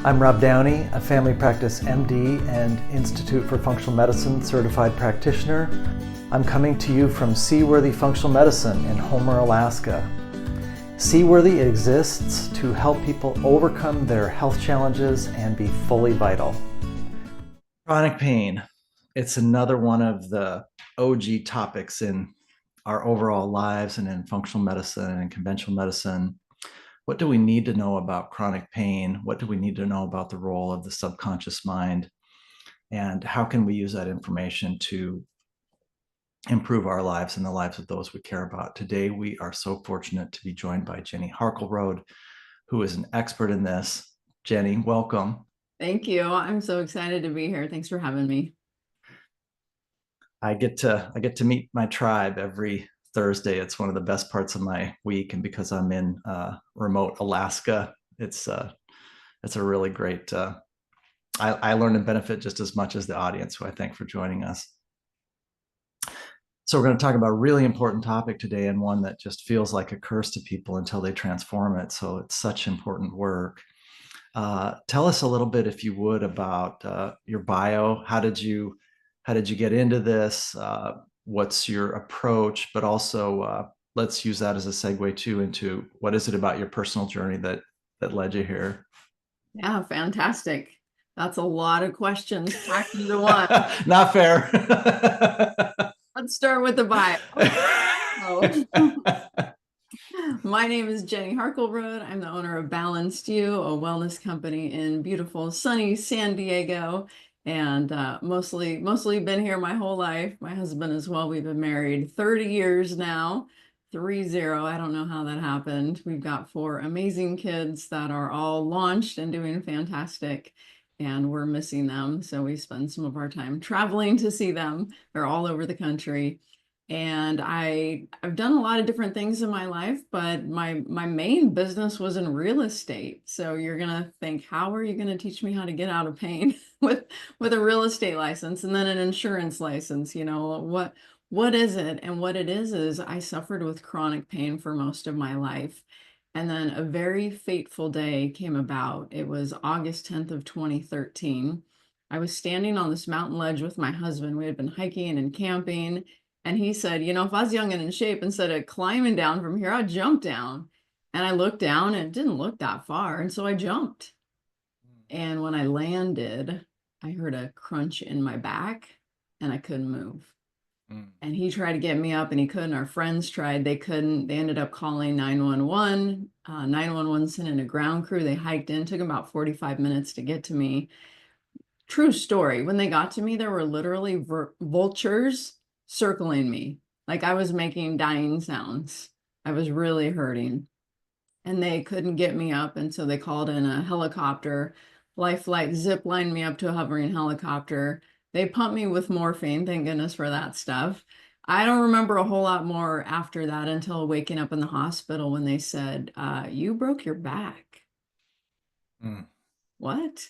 I'm Rob Downey, a family practice MD and Institute for Functional Medicine certified practitioner. I'm coming to you from Seaworthy Functional Medicine in Homer, Alaska. Seaworthy exists to help people overcome their health challenges and be fully vital. Chronic pain. It's another one of the OG topics in our overall lives and in functional medicine and conventional medicine. What do we need to know about chronic pain? What do we need to know about the role of the subconscious mind? And how can we use that information to improve our lives and the lives of those we care about? Today, we are so fortunate to be joined by Jenny Harkleroad, who is an expert in this. Jenny, welcome. Thank you. I'm so excited to be here. Thanks for having me. I get to meet my tribe every Thursday. It's one of the best parts of my week, and because I'm in remote Alaska, it's a really great. I learn and benefit just as much as the audience, who I thank for joining us. So we're going to talk about a really important topic today, and one that just feels like a curse to people until they transform it. So it's such important work. Tell us a little bit, if you would, about your bio. How did you get into this? What's your approach? But also, let's use that as a segue too into what is it about your personal journey that led you here? Yeah, fantastic. That's a lot of questions packed into one. Not fair. Let's start with the bio. My name is Jenny Harkleroad. I'm the owner of Balanced You, a wellness company in beautiful, sunny San Diego, and mostly been here my whole life. My husband as well. We've been married 30 years now. 30. I don't know how that happened. We've got 4 amazing kids that are all launched and doing fantastic, and we're missing them. So we spend some of our time traveling to see them. They're all over the country. And I've done a lot of different things in my life, but my main business was in real estate. So you're gonna think, how are you gonna teach me how to get out of pain with a real estate license and then an insurance license? You know, what is it? And what it is I suffered with chronic pain for most of my life. And then a very fateful day came about. It was August 10th of 2013. I was standing on this mountain ledge with my husband. We had been hiking and camping. And he said, you know, if I was young and in shape, instead of climbing down from here, I'd jump down. And I looked down and it didn't look that far. And so I jumped. And when I landed, I heard a crunch in my back and I couldn't move. And he tried to get me up and he couldn't. Our friends tried, they couldn't. They ended up calling 911. 911 sent in a ground crew. They hiked in, took about 45 minutes to get to me. True story. When they got to me, there were literally vultures circling me. Like I was making dying sounds. I was really hurting. And they couldn't get me up. And so they called in a helicopter. Life Flight zip lined me up to a hovering helicopter. They pumped me with morphine, thank goodness for that stuff. I don't remember a whole lot more after that until waking up in the hospital when they said, you broke your back. What?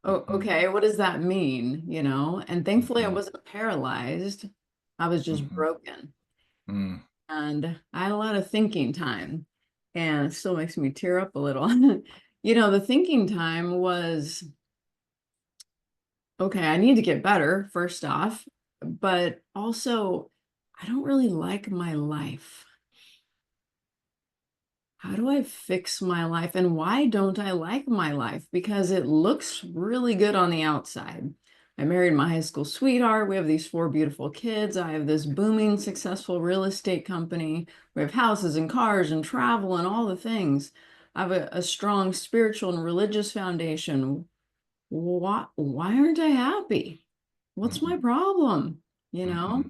Oh, okay, what does that mean? You know, and thankfully I wasn't paralyzed. I was just broken. And I had a lot of thinking time, and it still makes me tear up a little. You know, the thinking time was, okay, I need to get better, first off, but also I don't really like my life. How do I fix my life? And why don't I like my life? Because it looks really good on the outside. I married my high school sweetheart. We have these 4 beautiful kids. I have this booming, successful real estate company. We have houses and cars and travel and all the things. I have a strong spiritual and religious foundation. Why aren't I happy? What's my problem? You know?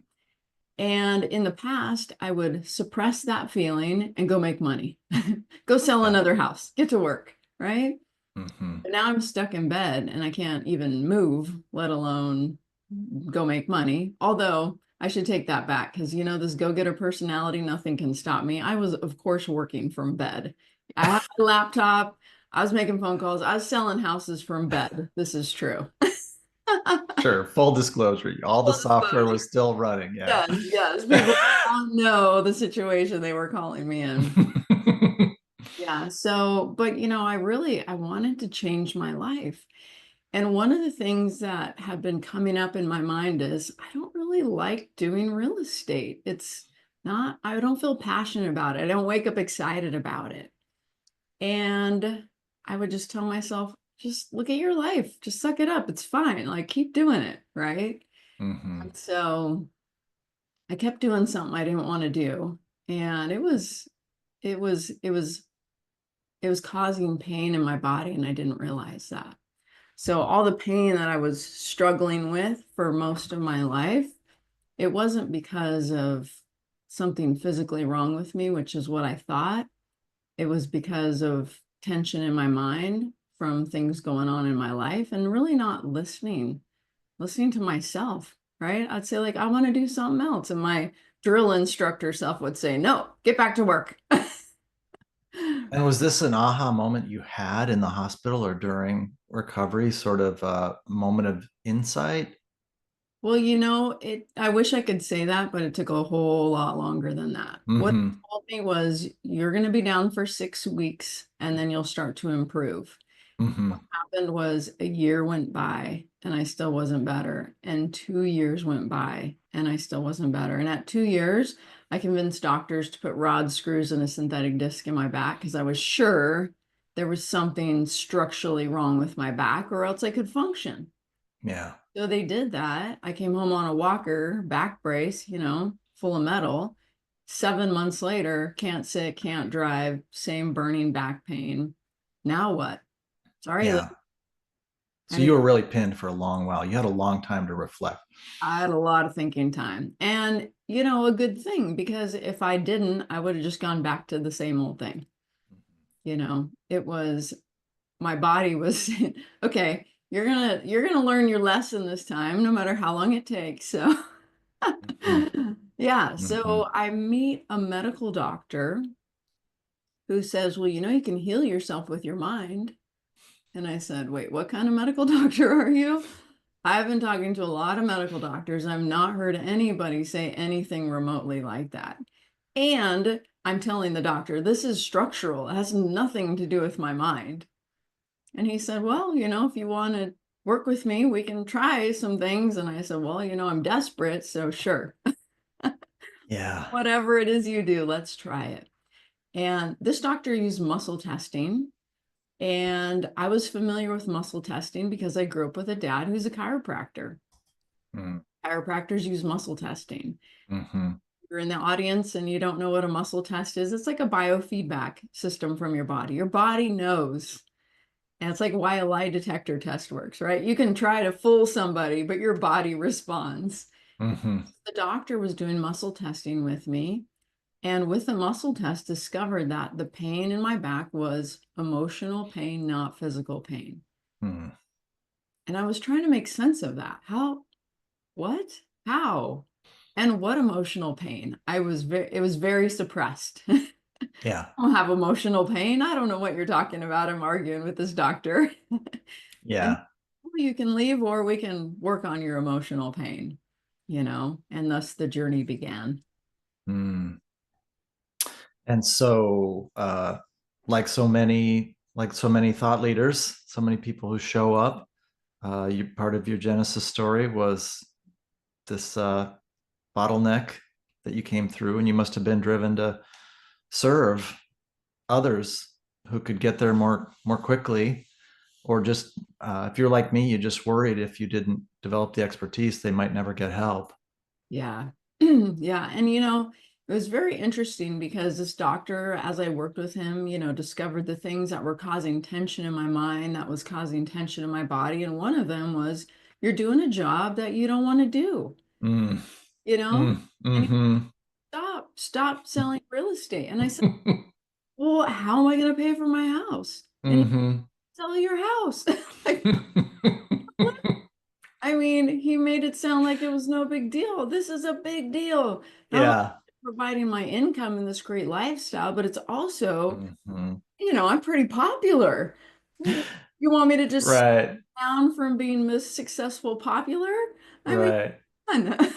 And in the past, I would suppress that feeling and go make money, go sell another house, get to work, right? But now I'm stuck in bed and I can't even move, let alone go make money. Although I should take that back because, you know, this go-getter personality, nothing can stop me. I was, of course, working from bed. I had a laptop. I was making phone calls. I was selling houses from bed. This is true. Sure, full disclosure. All the software was still running. Yeah. Yes. People don't know the situation they were calling me in. Yeah. So, but I wanted to change my life. And one of the things that have been coming up in my mind is I don't really like doing real estate. I don't feel passionate about it. I don't wake up excited about it. And I would just tell myself, just look at your life, just suck it up. It's fine. Like, keep doing it. Right. Hmm. And so I kept doing something I didn't want to do. And it was, it was, it was causing pain in my body. And I didn't realize that. So all the pain that I was struggling with for most of my life, it wasn't because of something physically wrong with me, which is what I thought. It was because of tension in my mind from things going on in my life and really not listening to myself, right? I'd say like, I want to do something else. And my drill instructor self would say, no, get back to work. And was this an aha moment you had in the hospital or during recovery, sort of a moment of insight? Well, I wish I could say that, but it took a whole lot longer than that. What Hmm. they told me was you're going to be down for 6 weeks and then you'll start to improve. What Hmm. happened was a year went by and I still wasn't better. And 2 years went by and I still wasn't better. And at 2 years, I convinced doctors to put rod screws and a synthetic disc in my back because I was sure there was something structurally wrong with my back or else I could function. Yeah. So they did that. I came home on a walker, back brace, full of metal. 7 months later, can't sit, can't drive, same burning back pain. Now what? Sorry, Yeah. I So you mean, were really pinned for a long while. You had a long time to reflect. I had a lot of thinking time. And, a good thing because if I didn't, I would have just gone back to the same old thing. It was my body was okay, you're gonna learn your lesson this time, no matter how long it takes. So Hmm. yeah, Hmm. so I meet a medical doctor who says, well, you can heal yourself with your mind. And I said, wait, what kind of medical doctor are you? I've been talking to a lot of medical doctors. I've not heard anybody say anything remotely like that. And I'm telling the doctor, this is structural. It has nothing to do with my mind. And he said, well, if you want to work with me, we can try some things. And I said, well, I'm desperate. So sure, Yeah. whatever it is you do, let's try it. And this doctor used muscle testing. And I was familiar with muscle testing because I grew up with a dad who's a chiropractor. Chiropractors use muscle testing. Mm-hmm. You're in the audience and you don't know what a muscle test is. It's like a biofeedback system from your body. Your body knows. And it's like why a lie detector test works, right? You can try to fool somebody, but your body responds. Mm-hmm. The doctor was doing muscle testing with me. And with the muscle test, discovered that the pain in my back was emotional pain, not physical pain. Mm. And I was trying to make sense of that. What? How? And what emotional pain? It was very suppressed. I Yeah. don't have emotional pain. I don't know what you're talking about. I'm arguing with this doctor. And Yeah. well, you can leave or we can work on your emotional pain, and thus the journey began. Mm. And so, like so many thought leaders, so many people who show up, you part of your Genesis story was this bottleneck that you came through, and you must have been driven to serve others who could get there more quickly, or just if you're like me, you just worried if you didn't develop the expertise, they might never get help. Yeah. Yeah. And, it was very interesting because this doctor, as I worked with him, discovered the things that were causing tension in my mind, that was causing tension in my body. And one of them was, you're doing a job that you don't want to do, Mm. you know? Mm. And he Mm-hmm. stop selling real estate. And I said, well, how am I going to pay for my house? And he Mm-hmm. sell your house. Like, I mean, he made it sound like it was no big deal. This is a big deal. Not only Yeah. providing my income in this great lifestyle, but it's also, Mm-hmm. I'm pretty popular. You want me to just sit Right. down from being Miss Successful Popular? I mean, Right. come on.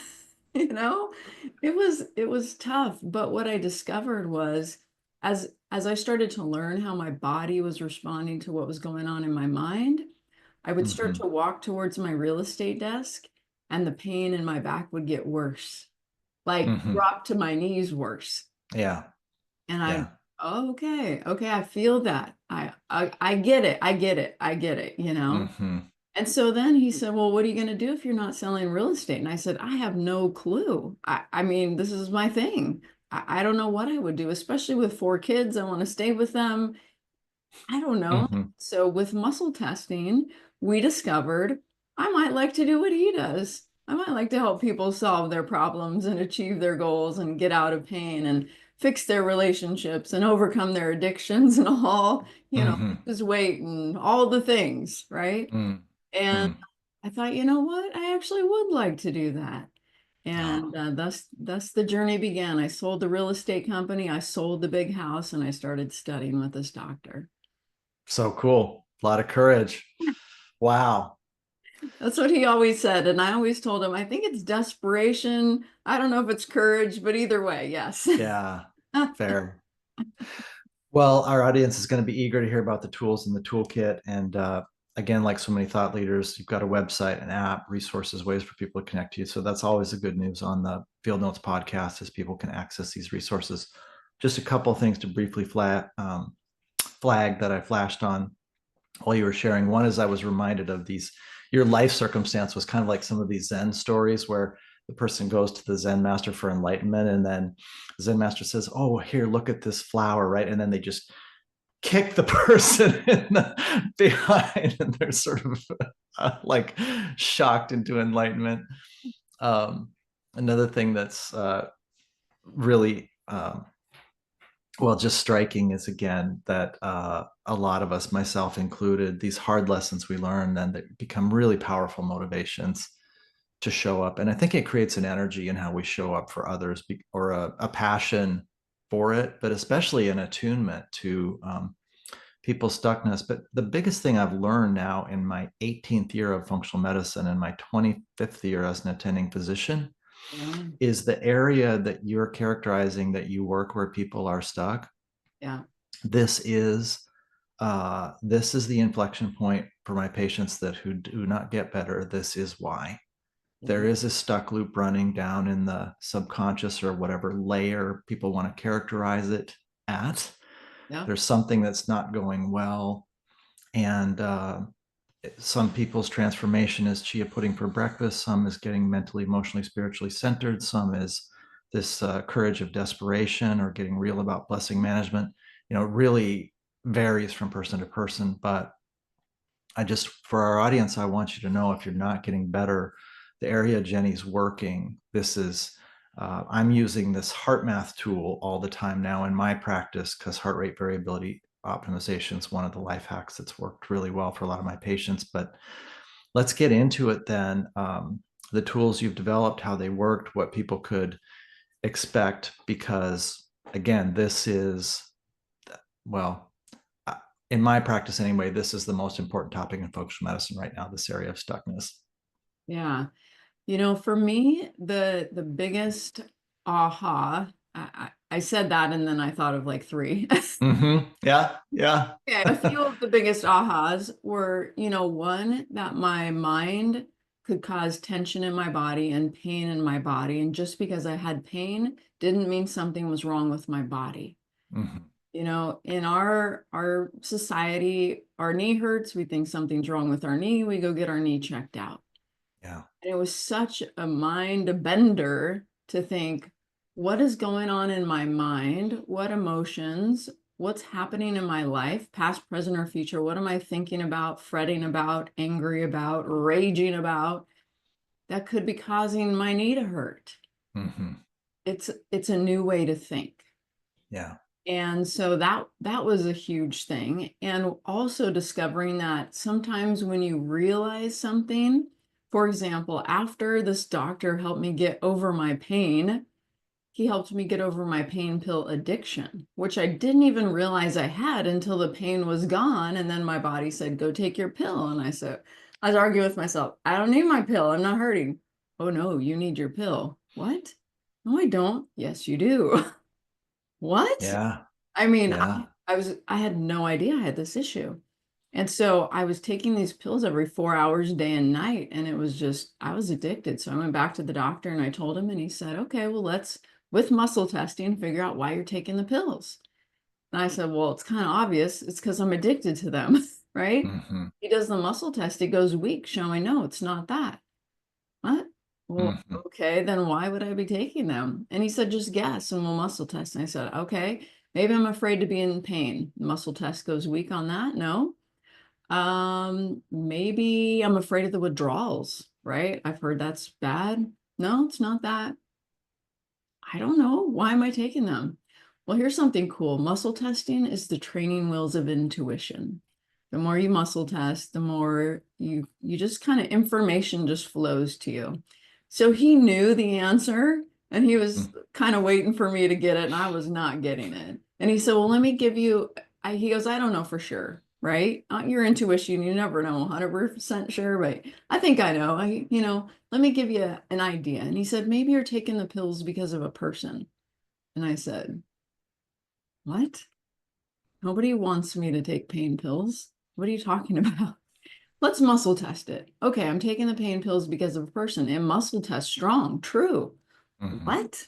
you know, it was tough. But what I discovered was, as I started to learn how my body was responding to what was going on in my mind, I would start Hmm. to walk towards my real estate desk and the pain in my back would get worse, like Hmm. drop to my knees worse. Yeah. And I, Yeah. oh, okay, I feel that. I get it. I get it. I get it, you know? Hmm. And so then he said, well, what are you going to do if you're not selling real estate? And I said, I have no clue. I mean, this is my thing. I don't know what I would do, especially with 4 kids. I want to stay with them. I don't know. Hmm. So with muscle testing, we discovered I might like to do what he does. I might like to help people solve their problems and achieve their goals and get out of pain and fix their relationships and overcome their addictions and all, Hmm. lose weight and all the things, right? Hmm. And Hmm. I thought, you know what? I actually would like to do that. And Oh, thus the journey began. I sold the real estate company, I sold the big house, and I started studying with this doctor. so cool. A lot of courage. Wow. That's what he always said. And I always told him, I think it's desperation. I don't know if it's courage, but either way, yes. Yeah. Fair. Well, our audience is going to be eager to hear about the tools in the toolkit. And again, like so many thought leaders, you've got a website, an app, resources, ways for people to connect to you. So that's always the good news on the Field Notes podcast is people can access these resources. Just a couple of things to briefly flag that I flashed on while you were sharing. One is I was reminded of these, your life circumstance was kind of like some of these Zen stories where the person goes to the Zen master for enlightenment and then the Zen master says, oh, here, look at this flower, right? And then they just kick the person in the behind and they're sort of like shocked into enlightenment. Um, Another thing that's really well, just striking is again that a lot of us, myself included, these hard lessons we learn then that become really powerful motivations to show up. And I think it creates an energy in how we show up for others or a passion for it, but especially an attunement to people's stuckness. But the biggest thing I've learned now in my 18th year of functional medicine and my 25th year as an attending physician Yeah, is the area that you're characterizing that you work where people are stuck. yeah. This is this is the inflection point for my patients that who do not get better. This is why there Yeah, is a stuck loop running down in the subconscious or whatever layer people want to characterize it at. yeah, There's something that's not going well, and some people's transformation is chia pudding for breakfast. Some is getting mentally, emotionally, spiritually centered. Some is this courage of desperation or getting real about blessing management. You know, it really varies from person to person. But I just, for our audience, I want you to know if you're not getting better, the area Jenny's working, this is, I'm using this heart math tool all the time now in my practice because heart rate variability optimization is one of the life hacks that's worked really well for a lot of my patients. But let's get into it then. The tools you've developed, how they worked, what people could expect, because again, this is, well, in my practice anyway, this is the most important topic in functional medicine right now, this area of stuckness. yeah. For me, the biggest aha, I said that and then I thought of like three. Yeah, yeah. Yeah, a few of the biggest ahas were, one, that my mind could cause tension in my body and pain in my body. And just because I had pain didn't mean something was wrong with my body. Mhm. In our society, our knee hurts, we think something's wrong with our knee, we go get our knee checked out. Yeah. And it was such a mind bender to think, what is going on in my mind? What emotions? What's happening in my life, past, present, or future? What am I thinking about, fretting about, angry about, raging about that could be causing my knee to hurt? Hmm. It's a new way to think. Yeah. And so that was a huge thing. And also discovering that sometimes when you realize something, for example, after this doctor helped me get over my pain, he helped me get over my pain pill addiction, which I didn't even realize I had until the pain was gone. And then my body said, go take your pill. And I was arguing with myself, I don't need my pill. I'm not hurting. Oh no, you need your pill. What? No, I don't. Yes, you do. What? Yeah. I mean, Yeah. I had no idea I had this issue. And so I was taking these pills every 4 hours, day and night, and it was just, I was addicted. So I went back to the doctor and I told him, and he said, okay, well, let's, with muscle testing, figure out why you're taking the pills. And I said, well, it's kind of obvious. It's because I'm addicted to them, right? Mm-hmm. He does the muscle test. He goes weak, showing no, it's not that. What? Well, Mm-hmm. okay, then why would I be taking them? And he said, just guess and we'll muscle test. And I said, okay, maybe I'm afraid to be in pain. Muscle test goes weak on that. No. Maybe I'm afraid of the withdrawals, right? I've heard that's bad. No, it's not that. I don't know. Why am I taking them? Well, here's something cool. Muscle testing is the training wheels of intuition. The more you muscle test, the more you just kind of information just flows to you. So he knew the answer and he was kind of waiting for me to get it and I was not getting it. And he said, "Well, let me give you," he goes, "I don't know for sure, right? Your intuition, you never know 100% sure, but I think I know. Let me give you an idea." And he said, "Maybe you're taking the pills because of a person." And I said, "What? Nobody wants me to take pain pills. What are you talking about? Let's muscle test it." Okay, I'm taking the pain pills because of a person and muscle test strong. True. Mm-hmm. What?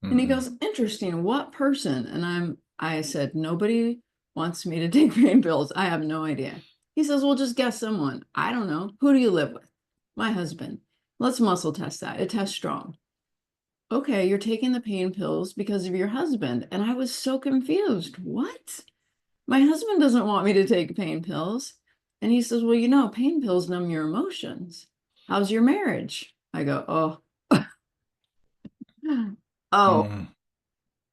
And he Mm-hmm. goes, "Interesting. What person?" And I said, "Nobody wants me to take pain pills. I have no idea." He says, "Well, just guess someone." "I don't know. Who do you live with?" "My husband." "Let's muscle test that. It tests strong." "Okay, you're taking the pain pills because of your husband." And I was so confused. What? My husband doesn't want me to take pain pills. And he says, "Well, pain pills numb your emotions. How's your marriage?" I go, "Oh, oh,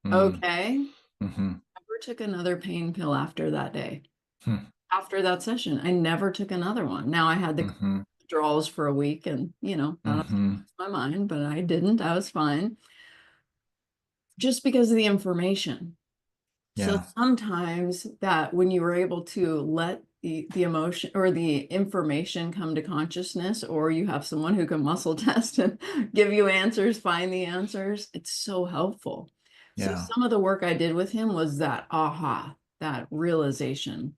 Mm-hmm. okay." Mm-hmm. Never took another pain pill after that day. Hmm. After that session, I never took another one. Now I had the Mm-hmm. withdrawals for a week and, thought I Mm-hmm. lost my mind, but I didn't. I was fine just because of the information. So Yeah. sometimes that when you were able to let the emotion or the information come to consciousness, or you have someone who can muscle test and give you answers, find the answers, it's so helpful. So Yeah. some of the work I did with him was that aha, that realization.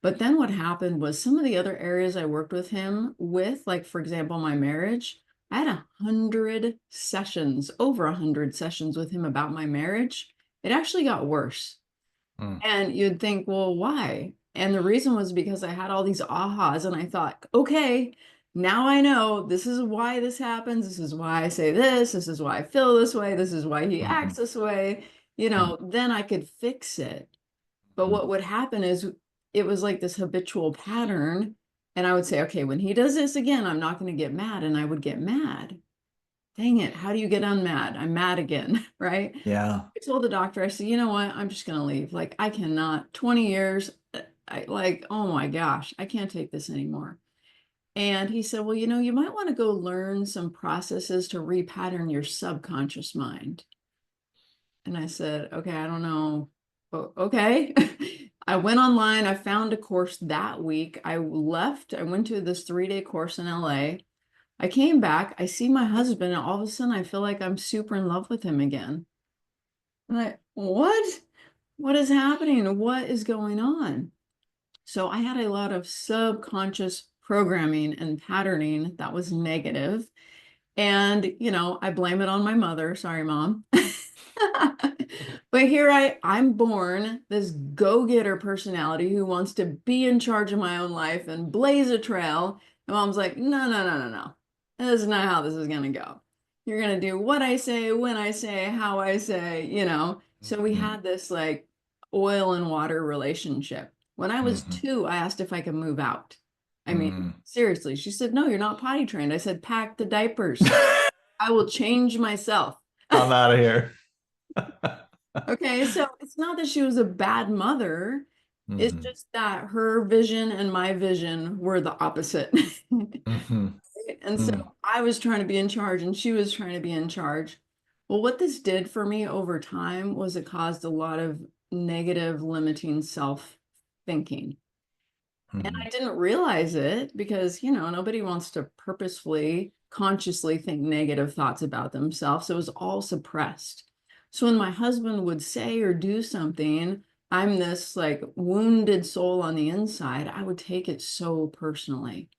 But then what happened was some of the other areas I worked with him with, like for example, my marriage, I had 100 sessions, over 100 sessions with him about my marriage. It actually got worse. Mm. And you'd think, well, why? And the reason was because I had all these ahas and I thought, okay, now I know this is why this happens. This is why I say this. This is why I feel this way. This is why he Mm-hmm. acts this way. Mm-hmm. Then I could fix it. But what would happen is it was like this habitual pattern. And I would say, okay, when he does this again, I'm not going to get mad. And I would get mad. Dang it. How do you get unmad? I'm mad again, right? Yeah. I told the doctor, I said, you know what? I'm just going to leave. Like, I cannot, 20 years, oh my gosh, I can't take this anymore. And he said, well, you might want to go learn some processes to repattern your subconscious mind. And I said, okay, I don't know. Okay. I went online. I found a course that week. I left. I went to this 3-day course in LA. I came back. I see my husband, and all of a sudden I feel like I'm super in love with him again. And what? What is happening? What is going on? So I had a lot of subconscious programming and patterning that was negative. And, I blame it on my mother. Sorry, mom. But here I'm born this go-getter personality who wants to be in charge of my own life and blaze a trail. And mom's like, no, no, no, no, no. This is not how this is going to go. You're going to do what I say, when I say, how I say. So we Mm-hmm. had this like oil and water relationship. When I was Mm-hmm. 2, I asked if I could move out. I mean, Mm. seriously. She said, no, you're not potty trained. I said, pack the diapers. I will change myself. I'm out of here. Okay, so it's not that she was a bad mother. It's Mm-hmm. just that her vision and my vision were the opposite. Mm-hmm. And so Mm. I was trying to be in charge and she was trying to be in charge. Well, what this did for me over time was it caused a lot of negative, limiting self thinking. And Mm-hmm. I didn't realize it because, nobody wants to purposefully, consciously think negative thoughts about themselves. So it was all suppressed. So when my husband would say or do something, I'm this like wounded soul on the inside, I would take it so personally.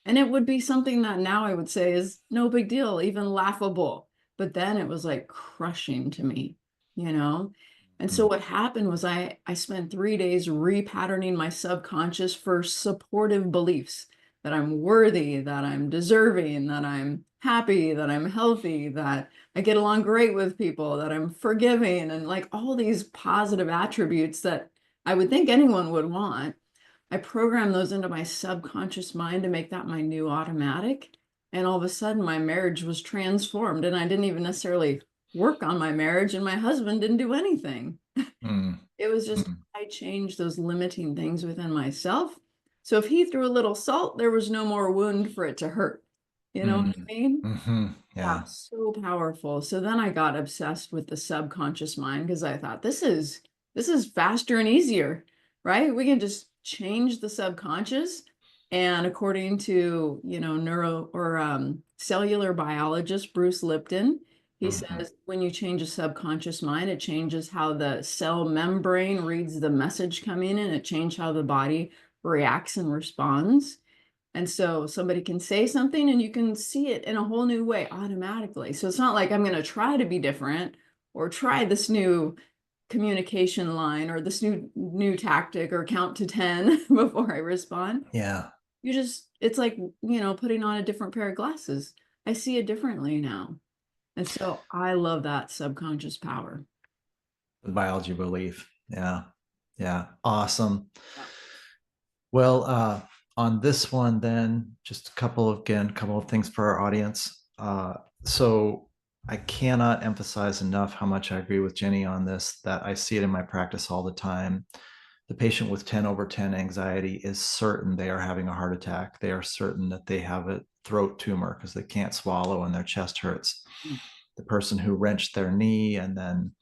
And it would be something that now I would say is no big deal, even laughable. But then it was like crushing to me, you know? And so Mm, what happened was I spent 3 days repatterning my subconscious for supportive beliefs that I'm worthy, that I'm deserving, that I'm happy, that I'm healthy, that I get along great with people, that I'm forgiving, and like all these positive attributes that I would think anyone would want. I programmed those into my subconscious mind to make that my new automatic. And all of a sudden, my marriage was transformed. And I didn't even necessarily work on my marriage, and my husband didn't do anything. mm, It was just, mm, I changed those limiting things within myself. So if he threw a little salt, there was no more wound for it to hurt. You know what mm, I mean? Yeah, yeah. so powerful. So then I got obsessed with the subconscious mind because I thought this is faster and easier, right? We can just change the subconscious. And according to, neuro or cellular biologist Bruce Lipton, he Mhm, says when you change a subconscious mind, it changes how the cell membrane reads the message coming in. It changes how the body reacts and responds. And so somebody can say something and you can see it in a whole new way automatically. So it's not like I'm going to try to be different or try this new communication line or this new tactic or count to 10 before I respond. yeah. It's like, putting on a different pair of glasses. I see it differently now. And so I love that subconscious power. The biology belief. Yeah. Yeah. Awesome. Yeah. Well, on this one, then, just a couple of things for our audience. So I cannot emphasize enough how much I agree with Jenny on this, that I see it in my practice all the time. The patient with 10 over 10 anxiety is certain they are having a heart attack. They are certain that they have a throat tumor because they can't swallow and their chest hurts. The person who wrenched their knee and then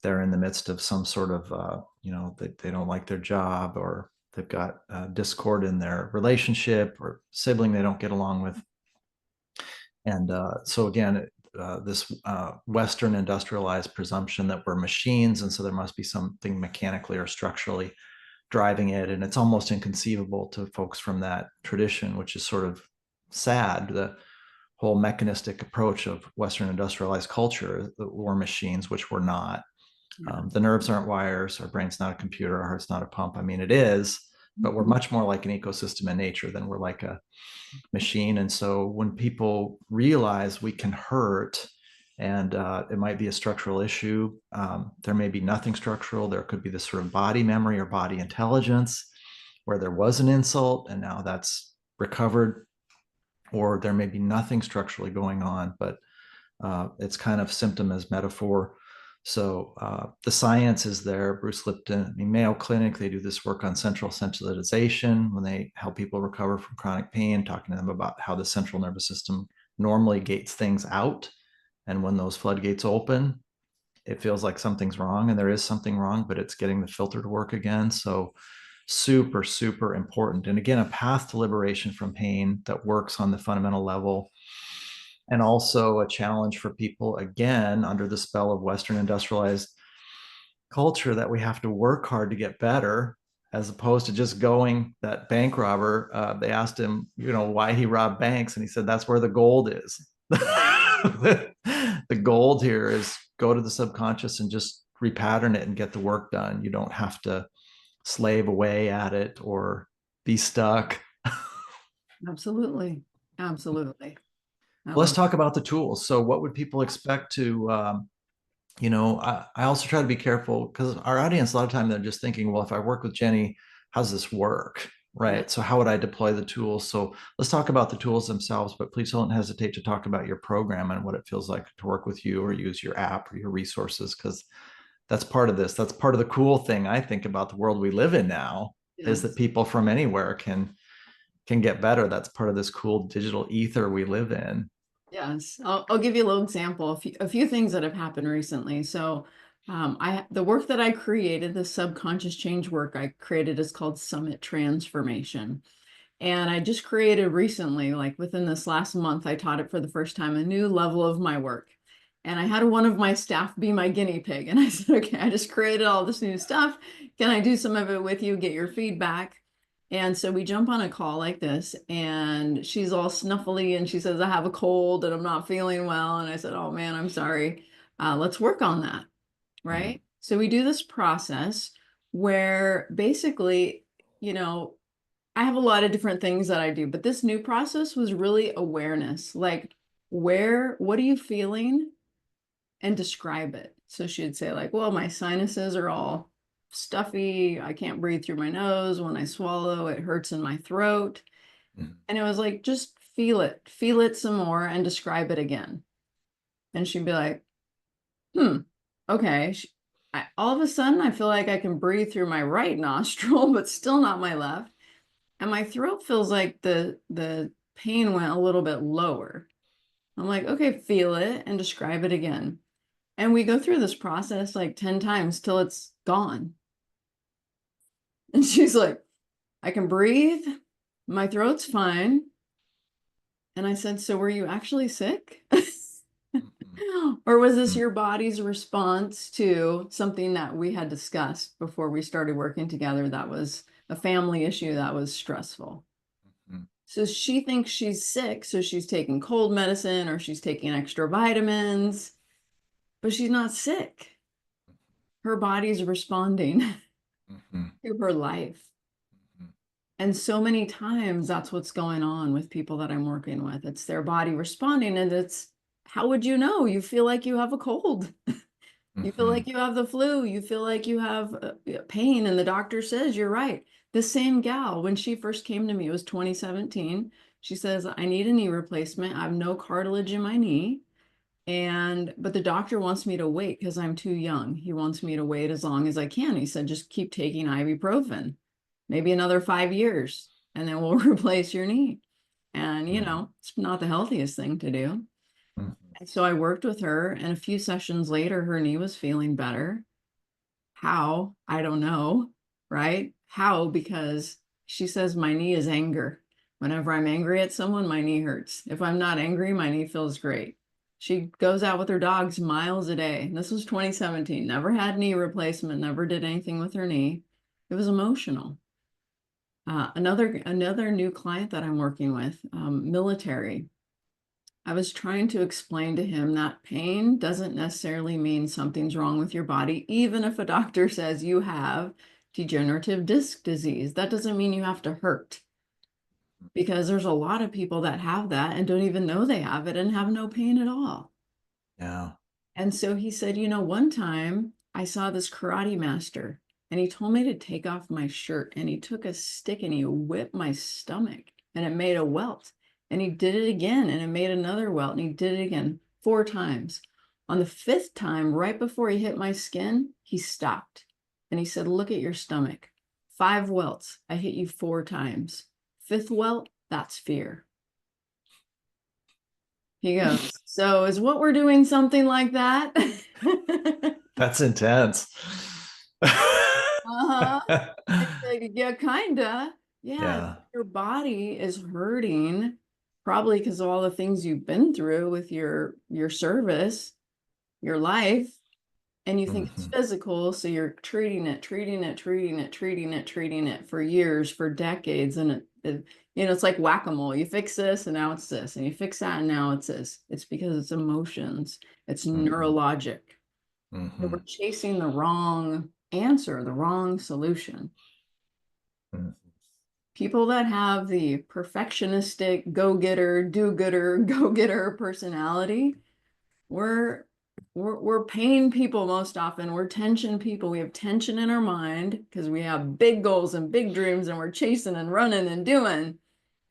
they're in the midst of some sort of, they don't like their job, or they've got discord in their relationship or sibling they don't get along with. And so again, this Western industrialized presumption that we're machines, and so there must be something mechanically or structurally driving it. And it's almost inconceivable to folks from that tradition, which is sort of sad. The whole mechanistic approach of Western industrialized culture, that we're machines, which we're not. Yeah. The nerves aren't wires, our brain's not a computer, our heart's not a pump. I mean, it is, but we're much more like an ecosystem in nature than we're like a machine. And so when people realize we can hurt, and it might be a structural issue, there may be nothing structural. There could be this sort of body memory or body intelligence where there was an insult and now that's recovered, or there may be nothing structurally going on, but it's kind of symptom as metaphor. So the science is there. Bruce Lipton, I mean, Mayo Clinic, they do this work on central sensitization when they help people recover from chronic pain, talking to them about how the central nervous system normally gates things out. And when those floodgates open, it feels like something's wrong, and there is something wrong, but it's getting the filter to work again. So super, super important. And again, a path to liberation from pain that works on the fundamental level, and also a challenge for people, again, under the spell of Western industrialized culture, that we have to work hard to get better, as opposed to just going. That bank robber, they asked him, why he robbed banks, and he said, that's where the gold is. The gold here is go to the subconscious and just repattern it and get the work done. You don't have to slave away at it or be stuck. Absolutely. Absolutely. I Let's love talk about the tools. So what would people expect to, I also try to be careful, because our audience, a lot of time, they're just thinking, well, if I work with Jenny, how's this work? Yeah. Right. So how would I deploy the tools? So let's talk about the tools themselves, but please don't hesitate to talk about your program and what it feels like to work with you or use your app or your resources, because that's part of this. That's part of the cool thing I think about the world we live in now, is that Yes. people from anywhere can get better. That's part of this cool digital ether we live in. Yes. I'll give you a little example, a few things that have happened recently. So the work that I created, the subconscious change work I created, is called Summit Transformation. And I just created recently, like within this last month, I taught it for the first time, a new level of my work. And I had one of my staff be my guinea pig. And I said, okay, I just created all this new stuff. Can I do some of it with you, get your feedback? And so we jump on a call like this, and she's all snuffly and she says, I have a cold and I'm not feeling well. And I said, oh man, I'm sorry. Let's work on that. Right. So we do this process where basically, you know, I have a lot of different things that I do, but this new process was really awareness. Like, what are you feeling? And describe it. So she'd say, like, well, my sinuses are all stuffy. I can't breathe through my nose. When I swallow, it hurts in my throat. And it was like, just feel it some more and describe it again. And she'd be like, okay. All of a sudden, I feel like I can breathe through my right nostril, but still not my left. And my throat feels like the pain went a little bit lower. I'm like, okay, feel it and describe it again. And we go through this process like 10 times till it's gone. And she's like, I can breathe. My throat's fine. And I said, so were you actually sick? Or was this your body's response to something that we had discussed before we started working together that was a family issue that was stressful? So she thinks she's sick, so she's taking cold medicine or she's taking extra vitamins, but she's not sick. Her body's responding to her life. And so many times that's what's going on with people that I'm working with. It's their body responding, and it's, how would you know? You feel like you have a cold. You feel like you have the flu. You feel like you have pain, and the doctor says you're right. The same gal, when she first came to me, it was 2017. She says, I need a knee replacement. I have no cartilage in my knee. But the doctor wants me to wait because I'm too young. He wants me to wait as long as I can. He said, just keep taking ibuprofen, maybe another 5 years, and then we'll replace your knee. And, it's not the healthiest thing to do. And so I worked with her, and a few sessions later, her knee was feeling better. How? I don't know, right? How? Because she says my knee is anger. Whenever I'm angry at someone, my knee hurts. If I'm not angry, my knee feels great. She goes out with her dogs miles a day. This was 2017. Never had knee replacement, never did anything with her knee. It was emotional. Another new client that I'm working with, military. I was trying to explain to him that pain doesn't necessarily mean something's wrong with your body, even if a doctor says you have degenerative disc disease. That doesn't mean you have to hurt, because there's a lot of people that have that and don't even know they have it and have no pain at all. Yeah. And so he said, one time I saw this karate master and he told me to take off my shirt, and he took a stick and he whipped my stomach and it made a welt. And he did it again and it made another welt, and he did it again 4 times. On the 5th time, right before he hit my skin, he stopped and he said, look at your stomach. 5 welts. I hit you 4 times. 5th welt, that's fear. He goes, so is what we're doing something like that? That's intense. Like, yeah, kinda. Yeah. Your body is hurting, probably because of all the things you've been through with your service, your life, and you think it's physical, so you're treating it for years, for decades, and it's like whack-a-mole. You fix this, and now it's this, and you fix that, and now it's this. It's because it's emotions. It's neurologic. So we're chasing the wrong answer, the wrong solution. People that have the perfectionistic, go-getter, do-gooder, go-getter personality, we're pain people most often. We're tension people. We have tension in our mind because we have big goals and big dreams, and we're chasing and running and doing.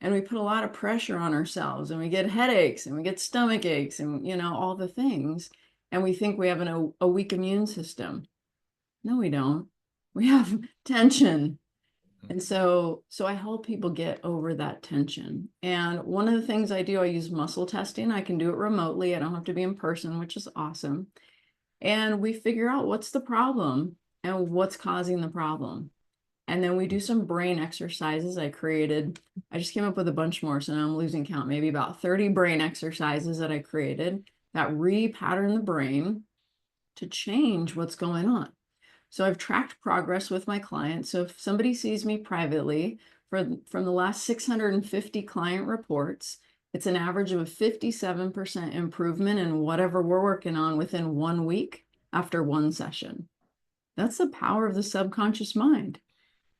And we put a lot of pressure on ourselves, and we get headaches and we get stomach aches and, all the things. And we think we have a weak immune system. No, we don't. We have tension. And so I help people get over that tension. And one of the things I do, I use muscle testing. I can do it remotely. I don't have to be in person, which is awesome. And we figure out what's the problem and what's causing the problem. And then we do some brain exercises. I just came up with a bunch more, so now I'm losing count, maybe about 30 brain exercises that I created that repattern the brain to change what's going on. So I've tracked progress with my clients. So if somebody sees me privately from the last 650 client reports, it's an average of a 57% improvement in whatever we're working on within 1 week after one session. That's the power of the subconscious mind.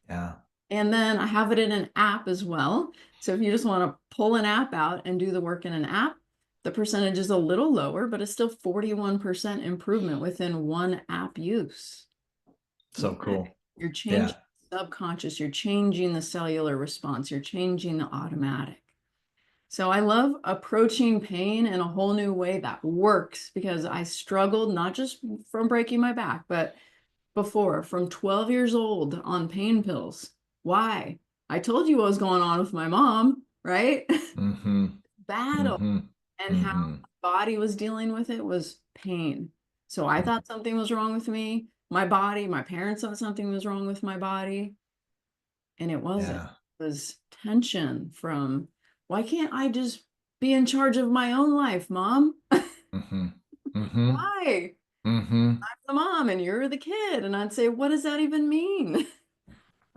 Yeah. And then I have it in an app as well. So if you just want to pull an app out and do the work in an app, the percentage is a little lower, but it's still 41% improvement within one app use. So Okay. cool. You're Yeah. changing the subconscious, you're changing the cellular response, you're changing the automatic. So I love approaching pain in a whole new way that works, because I struggled not just from breaking my back, but before, from 12 years old on pain pills. Why? I told you what was going on with my mom, right? Mm-hmm. Battle. Mm-hmm. And how Mm-hmm. my body was dealing with it was pain. So I thought something was wrong with me, my body. My parents thought something was wrong with my body, and it wasn't. Yeah. It was tension from, why can't I just be in charge of my own life, Mom? Mm-hmm. Mm-hmm. Why? Mm-hmm. I'm the mom and you're the kid. And I'd say, what does that even mean?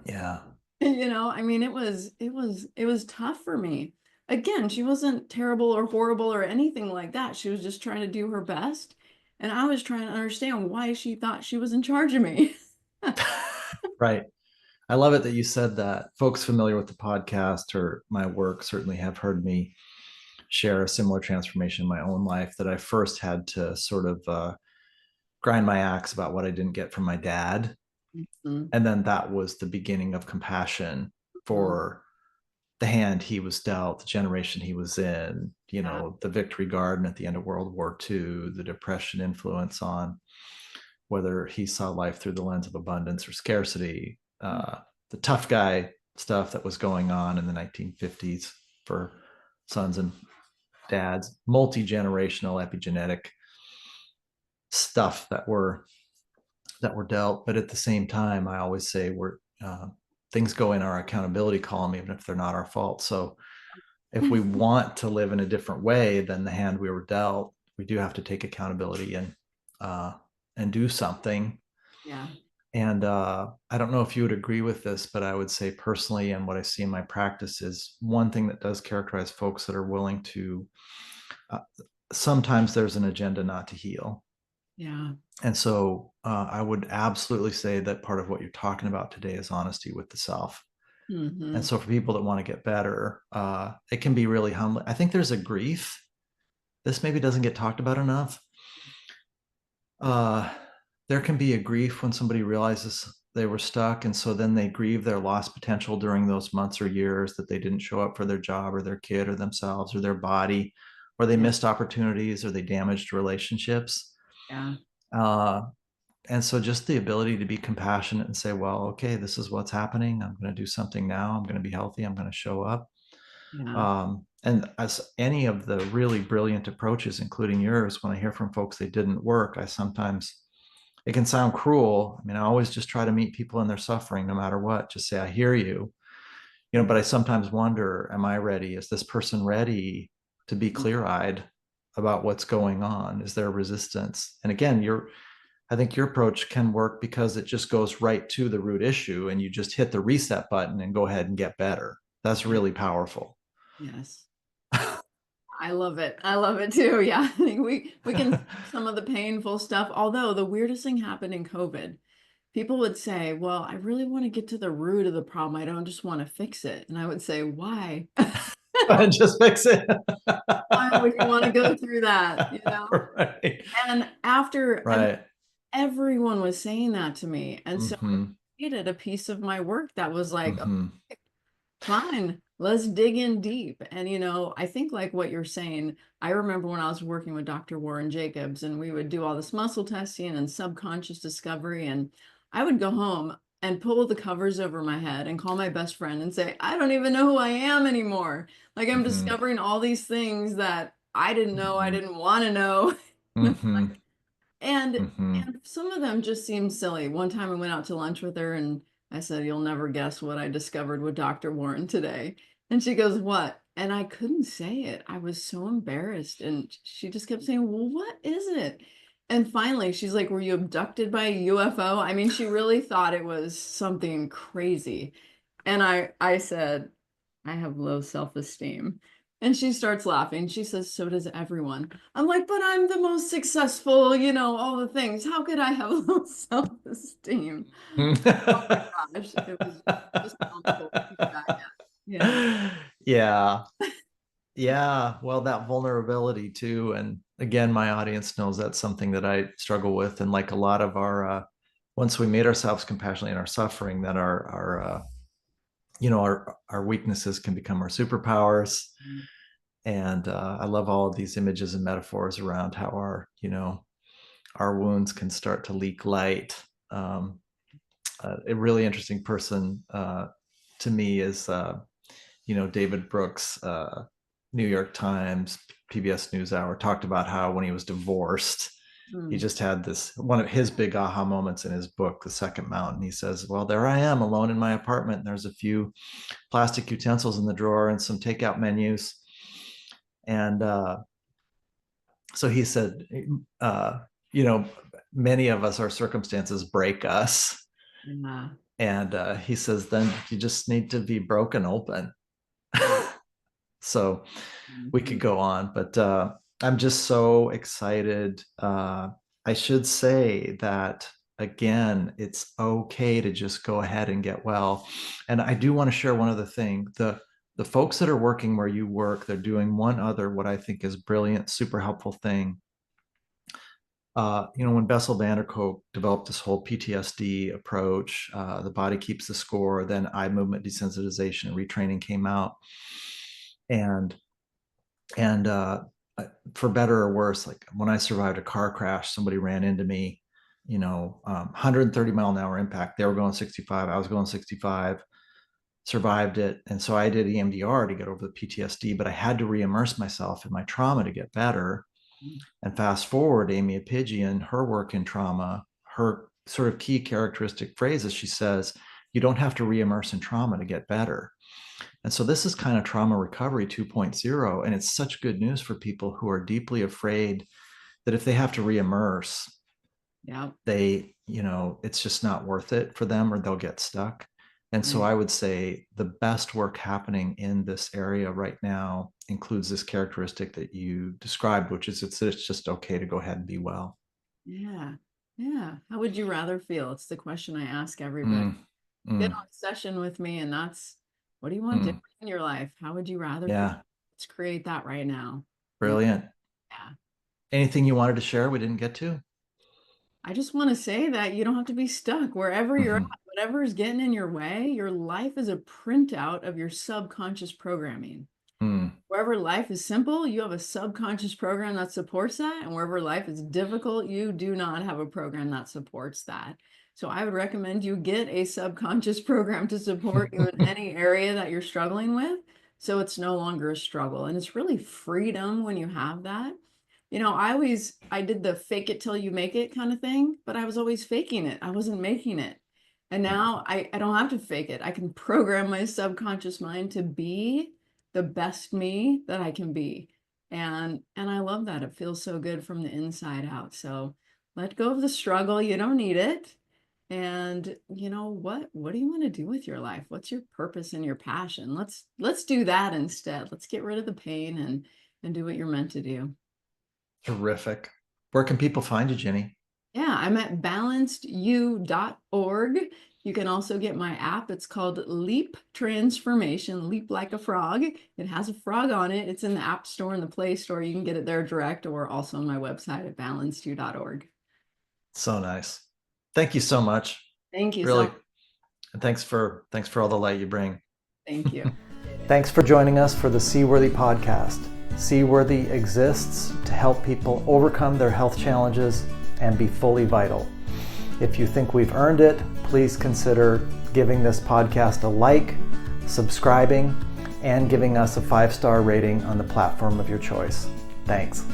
Yeah. I mean, it was tough for me. Again, she wasn't terrible or horrible or anything like that. She was just trying to do her best. And I was trying to understand why she thought she was in charge of me. Right. I love it that you said that. Folks familiar with the podcast or my work certainly have heard me share a similar transformation in my own life, that I first had to sort of grind my axe about what I didn't get from my dad. Mhm. And then that was the beginning of compassion Mhm. for the hand he was dealt, the generation he was in, Yeah. the Victory Garden at the end of World War II, the Depression influence on whether he saw life through the lens of abundance or scarcity, the tough guy stuff that was going on in the 1950s for sons and dads, multi-generational epigenetic stuff that were dealt. But at the same time, I always say things go in our accountability column, even if they're not our fault. So if we want to live in a different way than the hand we were dealt, we do have to take accountability and do something. Yeah. And I don't know if you would agree with this, but I would say personally, and what I see in my practice, is one thing that does characterize folks that are willing to. Sometimes there's an agenda not to heal. Yeah. And so I would absolutely say that part of what you're talking about today is honesty with the self. And Hmm. so for people that want to get better, it can be really humbling. I think there's a grief. This maybe doesn't get talked about enough. There can be a grief when somebody realizes they were stuck. And so then they grieve their lost potential during those months or years that they didn't show up for their job or their kid or themselves or their body, or they Yeah. missed opportunities or they damaged relationships. Yeah. Uh, and so just the ability to be compassionate and say, well, okay, this is what's happening. I'm going to do something now. I'm going to be healthy. I'm going to show up. Yeah. And as any of the really brilliant approaches, including yours, when I hear from folks they didn't work, I sometimes, it can sound cruel. I mean, I always just try to meet people in their suffering, no matter what. Just say, I hear you, but I sometimes wonder, am I ready? Is this person ready to be clear-eyed about what's going on? Is there resistance? And again, I think your approach can work because it just goes right to the root issue and you just hit the reset button and go ahead and get better. That's Yeah. really powerful. Yes. I love it. I love it too. Yeah. I think we can skip some of the painful stuff. Although the weirdest thing happened in COVID. People would say, well, I really want to get to the root of the problem. I don't just want to fix it. And I would say, why? And just fix it. Why would you want to go through that? Right. And after, I mean, Right. everyone was saying that to me. And so I Mm-hmm. created a piece of my work that was like, Mm-hmm. fine, let's dig in deep. And, I think like what you're saying, I remember when I was working with Dr. Warren Jacobs and we would do all this muscle testing and subconscious discovery. And I would go home and pull the covers over my head and call my best friend and say, I don't even know who I am anymore. Like I'm Mm-hmm. discovering all these things that I didn't know, I Mm-hmm. didn't want to know. Mm-hmm. And Mm-hmm. and some of them just seemed silly. One time I went out to lunch with her and I said, "You'll never guess what I discovered with Dr. Warren today." And she goes, "What?" and I couldn't say it. I was so embarrassed. And she just kept saying, well, what is it? And finally, she's like, were you abducted by a UFO? I mean, she really thought it was something crazy. And I said, I have low self-esteem. And she starts laughing. She says, so does everyone. I'm like, but I'm the most successful, all the things. How could I have low self-esteem? Oh my gosh, it was just comical looking back at it. Yeah. Yeah. Yeah. Well, that vulnerability too. And again, my audience knows that's something that I struggle with. And like a lot of once we made ourselves compassionate in our suffering, then our weaknesses can become our superpowers. And I love all of these images and metaphors around how our wounds can start to leak light. A really interesting person to me is David Brooks, New York Times, PBS NewsHour, talked about how when he was divorced, he just had one of his big aha moments in his book, The Second Mountain. He says, well, there I am alone in my apartment. And there's a few plastic utensils in the drawer and some takeout menus. And so he said, many of us, our circumstances break us. Yeah. And he says, then you just need to be broken open. So we could go on, but I'm just so excited. I should say that, again, it's okay to just go ahead and get well. And I do want to share one other thing. The folks that are working where you work, they're doing one other, what I think is brilliant, super helpful thing. When Bessel van der Kolk developed this whole PTSD approach, the body keeps the score, then eye movement desensitization and retraining came out. And for better or worse, like when I survived a car crash, somebody ran into me, 130-mile-an-hour impact. They were going 65. I was going 65, survived it. And so I did EMDR to get over the PTSD, but I had to re-immerse myself in my trauma to get better. And fast forward, Amy Apigian, her work in trauma, her sort of key characteristic phrases, she says, you don't have to re-immerse in trauma to get better. And so this is kind of trauma recovery 2.0. And it's such good news for people who are deeply afraid that if they have to re-immerse, it's just not worth it for them, or they'll get stuck. And so I would say the best work happening in this area right now includes this characteristic that you described, which is it's just okay to go ahead and be well. Yeah. Yeah. How would you rather feel? It's the question I ask everybody. Get on a session with me, and that's, what do you want to do in your life? How would you rather feel? Let's create that right now. Brilliant. Yeah. Anything you wanted to share we didn't get to? I just want to say that you don't have to be stuck wherever you're at, whatever is getting in your way. Your life is a printout of your subconscious programming. Wherever life is simple, you have a subconscious program that supports that. And wherever life is difficult, you do not have a program that supports that. So I would recommend you get a subconscious program to support you in any area that you're struggling with, so it's no longer a struggle. And it's really freedom when you have that. I did the fake it till you make it kind of thing, but I was always faking it. I wasn't making it. And now I don't have to fake it. I can program my subconscious mind to be the best me that I can be. And I love that. It feels so good from the inside out. So let go of the struggle. You don't need it. And you know what do you want to do with your life? What's your purpose and your passion? Let's do that instead. Let's get rid of the pain and do what you're meant to do. Terrific. Where can people find you, Jenny? Yeah, I'm at balancedyou.org. You can also get my app. It's called Leap Transformation, Leap Like a Frog. It has a frog on it. It's in the App Store and the Play Store. You can get it there direct, or also on my website at balancedyou.org. So nice. Thank you so much. Thank you. Really. And thanks for all the light you bring. Thank you. Thanks for joining us for the Seaworthy podcast. Seaworthy exists to help people overcome their health challenges and be fully vital. If you think we've earned it, please consider giving this podcast a like, subscribing, and giving us a 5-star rating on the platform of your choice. Thanks.